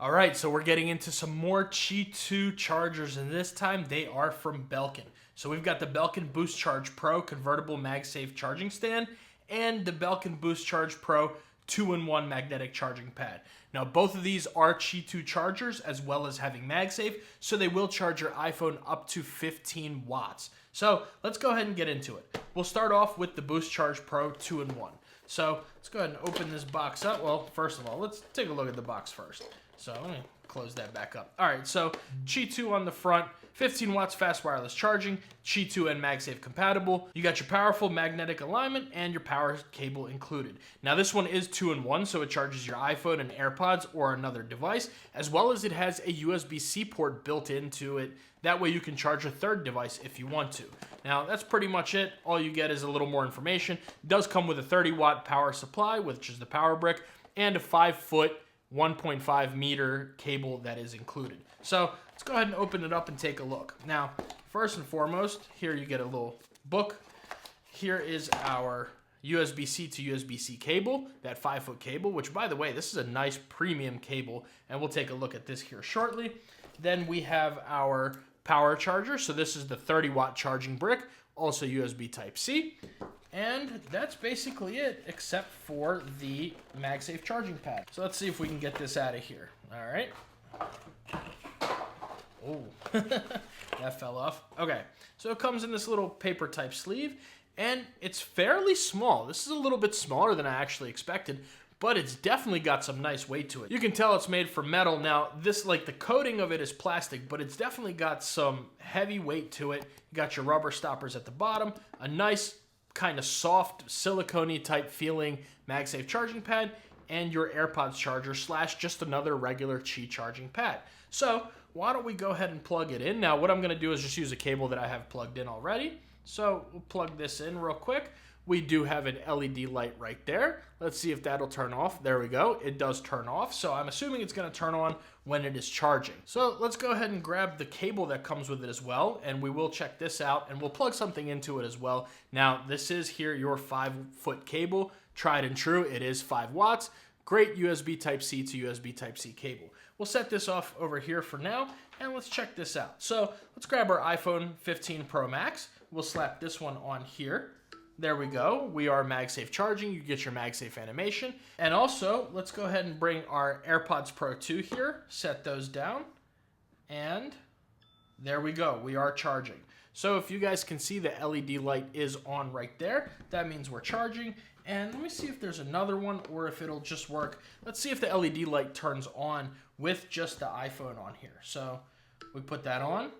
All right, so we're getting into some more Qi2 chargers, and this time they are from Belkin. So we've got the Belkin Boostcharge Pro Convertible MagSafe charging stand and the Belkin Boostcharge Pro 2-in-1 magnetic charging pad. Now, both of these are Qi2 chargers as well as having MagSafe, so they will charge your iPhone up to 15 watts. So let's go ahead and get into it. We'll start off with the Boostcharge Pro 2-in-1. So let's go ahead and open this box up. Well, first of all, let's take a look at the box first. So let me close that back up. All right, so Qi2 on the front, 15 watts fast wireless charging, Qi2 and MagSafe compatible. You got your powerful magnetic alignment and your power cable included. Now this one is 2-in-1, so it charges your iPhone and AirPods or another device, as well as it has a USB-C port built into it. That way you can charge a third device if you want to. Now that's pretty much it. All you get is a little more information. It does come with a 30-watt power supply, which is the power brick, and a 5-foot 1.5 meter cable that is included. So let's go ahead and open it up and take a look. Now, first and foremost, here you get a little book. Here is our USB-C to USB-C cable, that 5-foot cable, which, by the way, this is a nice premium cable, and we'll take a look at this here shortly. Then we have our power charger. So this is the 30-watt charging brick, also USB Type-C. And that's basically it, except for the MagSafe charging pad. So let's see if we can get this out of here. All right. Oh, that fell off. Okay, so it comes in this little paper type sleeve, and it's fairly small. This is a little bit smaller than I actually expected, but it's definitely got some nice weight to it. You can tell it's made from metal. Now, this, like, the coating of it is plastic, but it's definitely got some heavy weight to it. You got your rubber stoppers at the bottom, a nice kind of soft silicone-y type feeling MagSafe charging pad, and your AirPods charger / just another regular Qi charging pad. So why don't we go ahead and plug it in? Now what I'm going to do is just use a cable that I have plugged in already. So we'll plug this in real quick. We do have an LED light right there. Let's see if that'll turn off. There we go. It does turn off. So I'm assuming it's going to turn on when it is charging. So let's go ahead and grab the cable that comes with it as well. And we will check this out and we'll plug something into it as well. Now this is here your 5-foot cable. Tried and true. It is 5 watts. Great USB Type-C to USB Type-C cable. We'll set this off over here for now and let's check this out. So let's grab our iPhone 15 Pro Max. We'll slap this one on here. There we go. We are MagSafe charging. You get your MagSafe animation. And also, let's go ahead and bring our AirPods Pro 2 here. Set those down. And there we go. We are charging. So if you guys can see, the LED light is on right there. That means we're charging. And let me see if there's another one or if it'll just work. Let's see if the LED light turns on with just the iPhone on here. So we put that on.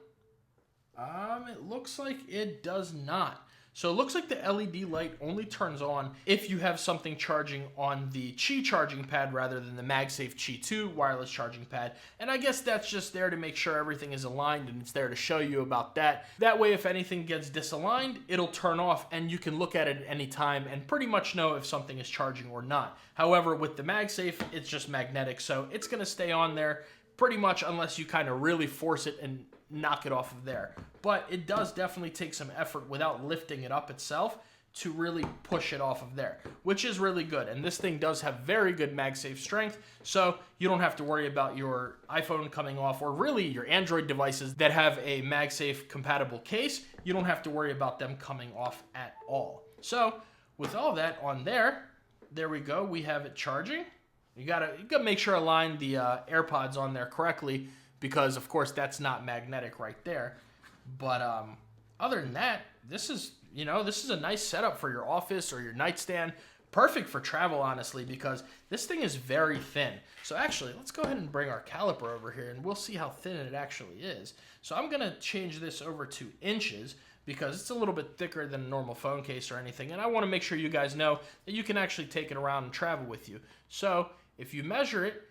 It looks like it does not. So it looks like the LED light only turns on if you have something charging on the Qi charging pad rather than the MagSafe Qi2 wireless charging pad. And I guess that's just there to make sure everything is aligned, and it's there to show you about that. That way, if anything gets disaligned, it'll turn off and you can look at it at any time and pretty much know if something is charging or not. However, with the MagSafe, it's just magnetic, so it's going to stay on there pretty much unless you kind of really force it and knock it off of there. But it does definitely take some effort without lifting it up itself to really push it off of there, which is really good. And this thing does have very good MagSafe strength, so you don't have to worry about your iPhone coming off, or really your Android devices that have a MagSafe compatible case. You don't have to worry about them coming off at all. So with all that on there we go. We have it charging. You gotta make sure to align the AirPods on there correctly, because of course that's not magnetic right there. But other than that, this is a nice setup for your office or your nightstand. Perfect for travel, honestly, because this thing is very thin. So actually, let's go ahead and bring our caliper over here and we'll see how thin it actually is. So I'm gonna change this over to inches because it's a little bit thicker than a normal phone case or anything. And I wanna make sure you guys know that you can actually take it around and travel with you. So if you measure it,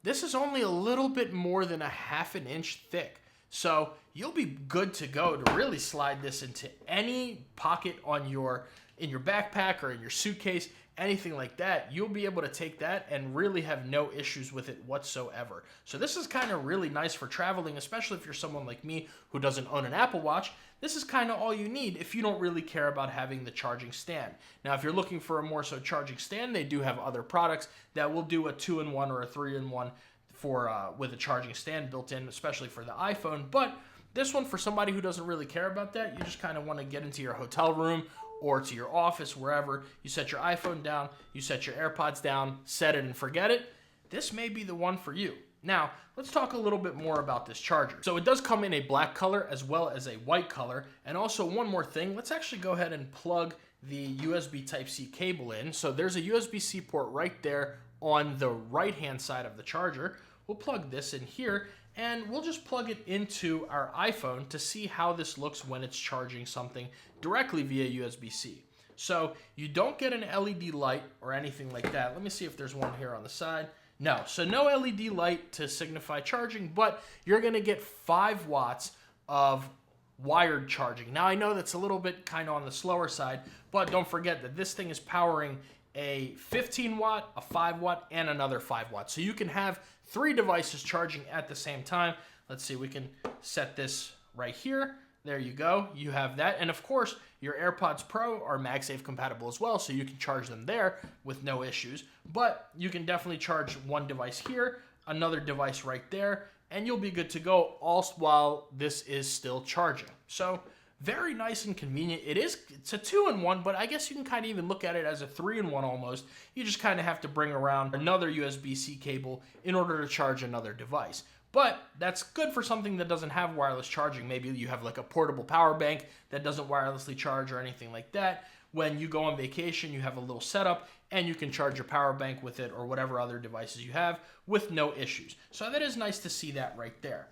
this is only a little bit more than a ½ an inch thick. So you'll be good to go to really slide this into any pocket in your backpack or in your suitcase, anything like that. You'll be able to take that and really have no issues with it whatsoever. So this is kind of really nice for traveling, especially if you're someone like me who doesn't own an Apple Watch. This is kind of all you need if you don't really care about having the charging stand. Now, if you're looking for a more so charging stand, they do have other products that will do a 2-in-1 or a 3-in-1 for with a charging stand built in, especially for the iPhone. But this one, for somebody who doesn't really care about that, you just kind of want to get into your hotel room or to your office, wherever, you set your iPhone down, you set your AirPods down, set it and forget it. This may be the one for you. Now, let's talk a little bit more about this charger. So it does come in a black color as well as a white color. And also one more thing, let's actually go ahead and plug the USB Type-C cable in. So there's a USB-C port right there on the right-hand side of the charger. We'll plug this in here and we'll just plug it into our iPhone to see how this looks when it's charging something directly via USB-C. So you don't get an LED light or anything like that. Let me see if there's one here on the side. No, so no LED light to signify charging, but you're gonna get 5 watts of wired charging. Now I know that's a little bit kind of on the slower side, but don't forget that this thing is powering a 15 watt, a 5 watt, and another 5 watt. So you can have 3 devices charging at the same time. Let's see, we can set this right here. There you go, you have that. And of course, your AirPods Pro are MagSafe compatible as well, so you can charge them there with no issues. But you can definitely charge one device here, another device right there, and you'll be good to go, all while this is still charging. So very nice and convenient. It's a 2-in-1, but I guess you can kind of even look at it as a 3-in-1 almost. You just kind of have to bring around another USB-C cable in order to charge another device. But that's good for something that doesn't have wireless charging. Maybe you have like a portable power bank that doesn't wirelessly charge or anything like that. When you go on vacation, you have a little setup and you can charge your power bank with it or whatever other devices you have with no issues. So that is nice to see that right there.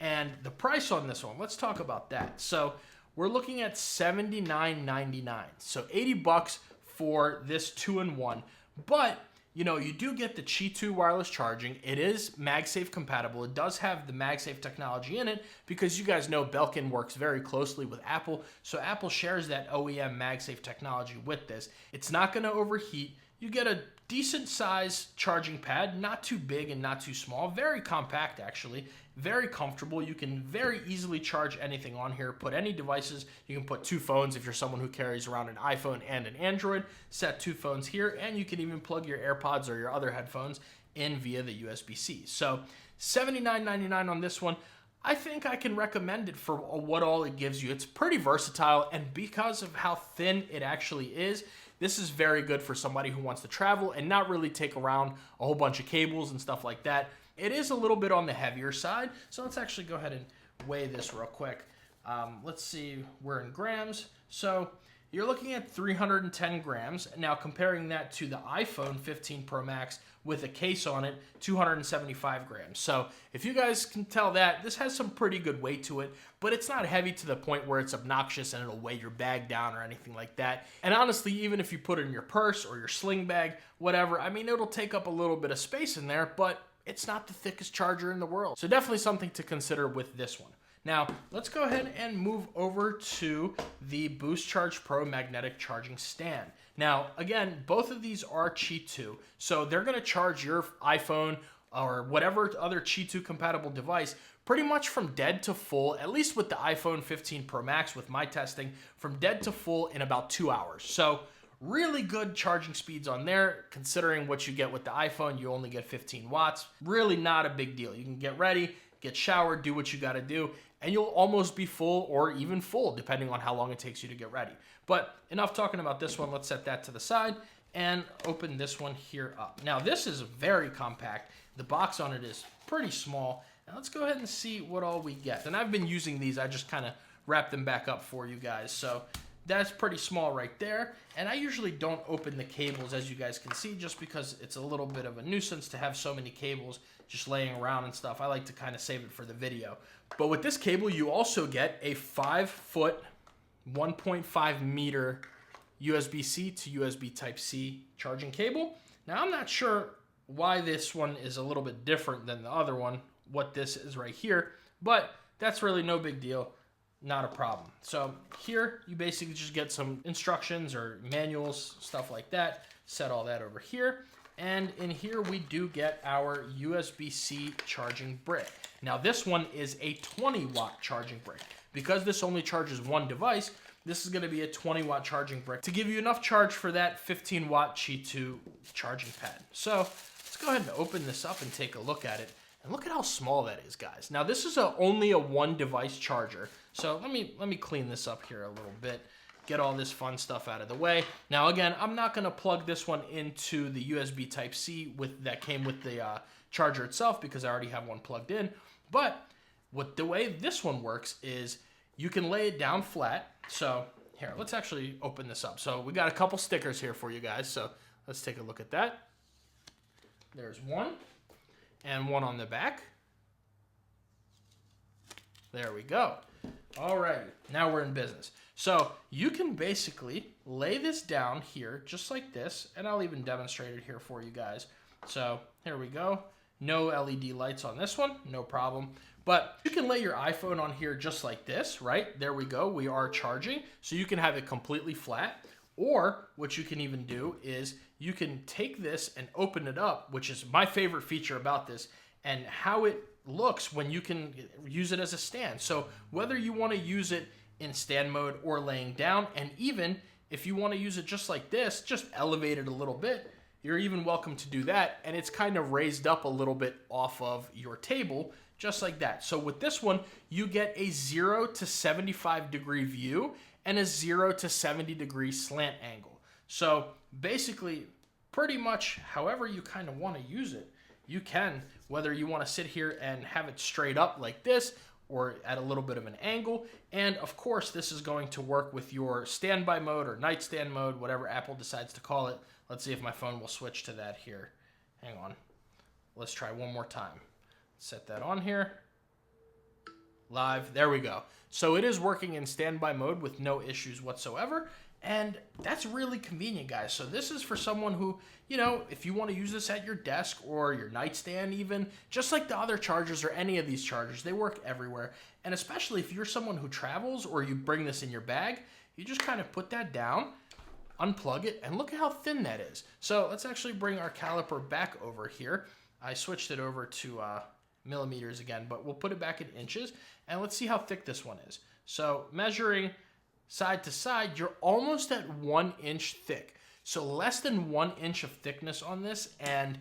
And the price on this one, let's talk about that. So we're looking at $79.99. So $80 for this 2-in-1. But you know, you do get the Qi2 wireless charging. It is MagSafe compatible. It does have the MagSafe technology in it because you guys know Belkin works very closely with Apple. So Apple shares that OEM MagSafe technology with this. It's not going to overheat. You get a decent size charging pad, not too big and not too small. Very compact, actually. Very comfortable. You can very easily charge anything on here. Put any devices. You can put 2 phones if you're someone who carries around an iPhone and an Android. Set 2 phones here, and you can even plug your AirPods or your other headphones in via the USB-C. So $79.99 on this one. I think I can recommend it for what all it gives you. It's pretty versatile, and because of how thin it actually is, this is very good for somebody who wants to travel and not really take around a whole bunch of cables and stuff like that. It is a little bit on the heavier side, so let's actually go ahead and weigh this real quick. Let's see, we're in grams. So you're looking at 310 grams. Now comparing that to the iPhone 15 Pro Max with a case on it, 275 grams. So if you guys can tell that, this has some pretty good weight to it, but it's not heavy to the point where it's obnoxious and it'll weigh your bag down or anything like that. And honestly, even if you put it in your purse or your sling bag, whatever, I mean, it'll take up a little bit of space in there, but it's not the thickest charger in the world. So definitely something to consider with this one. Now, let's go ahead and move over to the Boostcharge Pro magnetic charging stand. Now, again, both of these are Qi2, so they're gonna charge your iPhone or whatever other Qi2 compatible device pretty much from dead to full, at least with the iPhone 15 Pro Max with my testing, from dead to full in about 2 hours. So really good charging speeds on there, considering what you get with the iPhone. You only get 15 watts. Really not a big deal. You can get ready, get showered, do what you gotta do, and you'll almost be full or even full, depending on how long it takes you to get ready. But enough talking about this one. Let's set that to the side and open this one here up. Now, this is very compact. The box on it is pretty small. Now, let's go ahead and see what all we get. And I've been using these. I just kind of wrap them back up for you guys. So that's pretty small right there. And I usually don't open the cables, as you guys can see, just because it's a little bit of a nuisance to have so many cables just laying around and stuff. I like to kind of save it for the video. But with this cable, you also get a 5-foot, 1.5 meter USB-C to USB Type-C charging cable. Now, I'm not sure why this one is a little bit different than the other one, what this is right here, but that's really no big deal. Not a problem. So here you basically just get some instructions or manuals, stuff like that. Set all that over here. And in here we do get our USB-C charging brick. Now this one is a 20-watt charging brick. Because this only charges one device, this is going to be a 20-watt charging brick to give you enough charge for that 15-watt Qi2 charging pad. So let's go ahead and open this up and take a look at it. And look at how small that is, guys. Now, this is only a one device charger. So let me clean this up here a little bit, get all this fun stuff out of the way. Now, again, I'm not gonna plug this one into the USB Type-C that came with the charger itself because I already have one plugged in. But the way this one works is you can lay it down flat. So here, let's actually open this up. So we got a couple stickers here for you guys. So let's take a look at that. There's one. And one on the back. There we go. All right, now we're in business. So you can basically lay this down here just like this, and I'll even demonstrate it here for you guys. So here we go. No LED lights on this one, no problem. But you can lay your iPhone on here just like this, right? There we go, we are charging. So you can have it completely flat. Or what you can even do is you can take this and open it up, which is my favorite feature about this, and how it looks when you can use it as a stand. So whether you want to use it in stand mode or laying down, and even if you want to use it just like this, just elevate it a little bit, you're even welcome to do that. And it's kind of raised up a little bit off of your table, just like that. So with this one, you get a 0 to 75 degree view and a 0 to 70 degree slant angle. So basically, pretty much however you kind of want to use it, you can, whether you want to sit here and have it straight up like this or at a little bit of an angle. And of course, this is going to work with your standby mode or nightstand mode, whatever Apple decides to call it. Let's see if my phone will switch to that here. Hang on. Let's try one more time. Set that on here. Live. There we go. So it is working in standby mode with no issues whatsoever. And that's really convenient, guys. So this is for someone who, you know, if you want to use this at your desk or your nightstand even, just like the other chargers or any of these chargers, they work everywhere. And especially if you're someone who travels or you bring this in your bag, you just kind of put that down, unplug it, and look at how thin that is. So let's actually bring our caliper back over here. I switched it over to millimeters again, but we'll put it back in inches, and let's see how thick this one is. So measuring side to side, you're almost at 1 inch thick. So less than 1 inch of thickness on this, and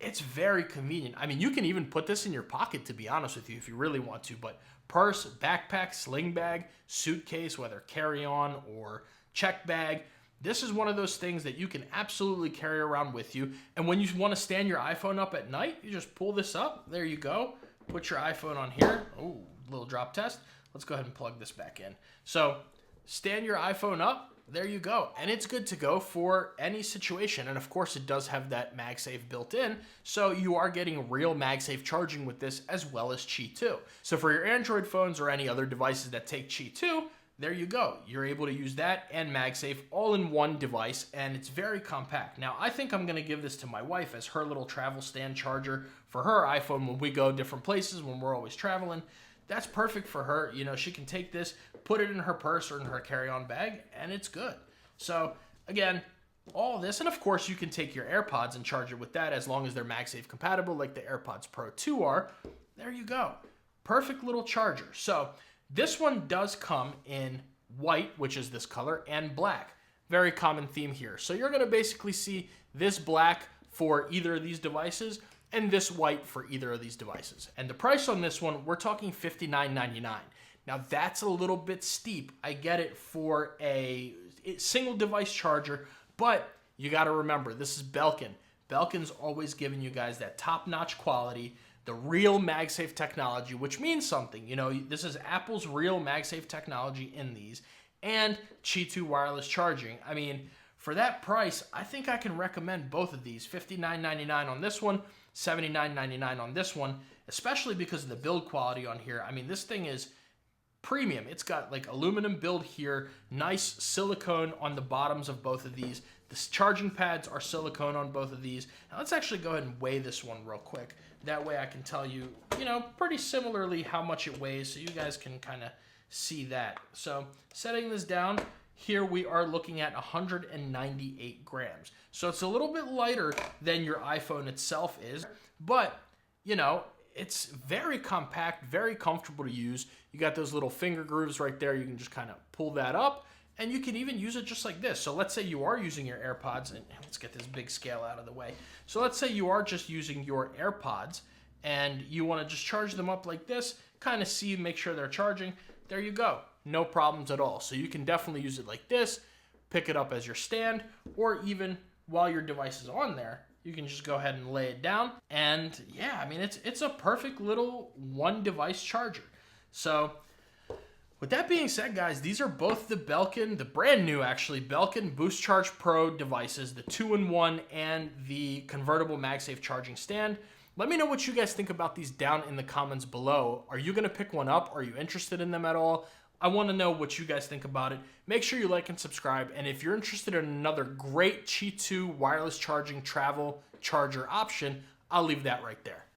it's very convenient. I mean, you can even put this in your pocket, to be honest with you, if you really want to, but purse, backpack, sling bag, suitcase, whether carry-on or check bag, this is one of those things that you can absolutely carry around with you. And when you want to stand your iPhone up at night, you just pull this up. There you go. Put your iPhone on here. Oh, little drop test. Let's go ahead and plug this back in. So stand your iPhone up. There you go. And it's good to go for any situation. And of course, it does have that MagSafe built in. So you are getting real MagSafe charging with this as well as Qi2. So for your Android phones or any other devices that take Qi2, there you go. You're able to use that and MagSafe all in one device, and it's very compact. Now, I think I'm going to give this to my wife as her little travel stand charger for her iPhone when we go different places, when we're always traveling. That's perfect for her. You know, she can take this, put it in her purse or in her carry-on bag, and it's good. So, again, all this, and of course, you can take your AirPods and charge it with that as long as they're MagSafe compatible like the AirPods Pro 2 are. There you go. Perfect little charger. So, this one does come in white, which is this color, and black. Very common theme here. So you're going to basically see this black for either of these devices and this white for either of these devices. And the price on this one, we're talking $59.99. Now that's a little bit steep. I get it for a single device charger, but you got to remember, this is Belkin. Belkin's always giving you guys that top-notch quality, the real MagSafe technology, which means something. You know, this is Apple's real MagSafe technology in these, and Qi2 wireless charging. I mean, for that price, I think I can recommend both of these. $59.99 on this one, $79.99 on this one, especially because of the build quality on here. I mean, this thing is premium. It's got like aluminum build here, nice silicone on the bottoms of both of these. The charging pads are silicone on both of these. Now let's actually go ahead and weigh this one real quick. That way I can tell you, you know, pretty similarly how much it weighs so you guys can kind of see that. So setting this down, here we are looking at 198 grams. So it's a little bit lighter than your iPhone itself is, but, you know, it's very compact, very comfortable to use. You got those little finger grooves right there. You can just kind of pull that up, and you can even use it just like this. So let's say you are using your AirPods, and let's get this big scale out of the way. So let's say you are just using your AirPods, and you want to just charge them up like this, kind of see, make sure they're charging. There you go. No problems at all. So you can definitely use it like this, pick it up as your stand, or even while your device is on there, you can just go ahead and lay it down. And yeah, I mean, it's a perfect little one device charger. So with that being said, guys, these are both the Belkin, the brand new actually, Belkin Boostcharge Pro devices, the 2-in-1 and the Convertible MagSafe charging stand. Let me know what you guys think about these down in the comments below. Are you going to pick one up? Are you interested in them at all? I want to know what you guys think about it. Make sure you like and subscribe. And if you're interested in another great Qi2 wireless charging travel charger option, I'll leave that right there.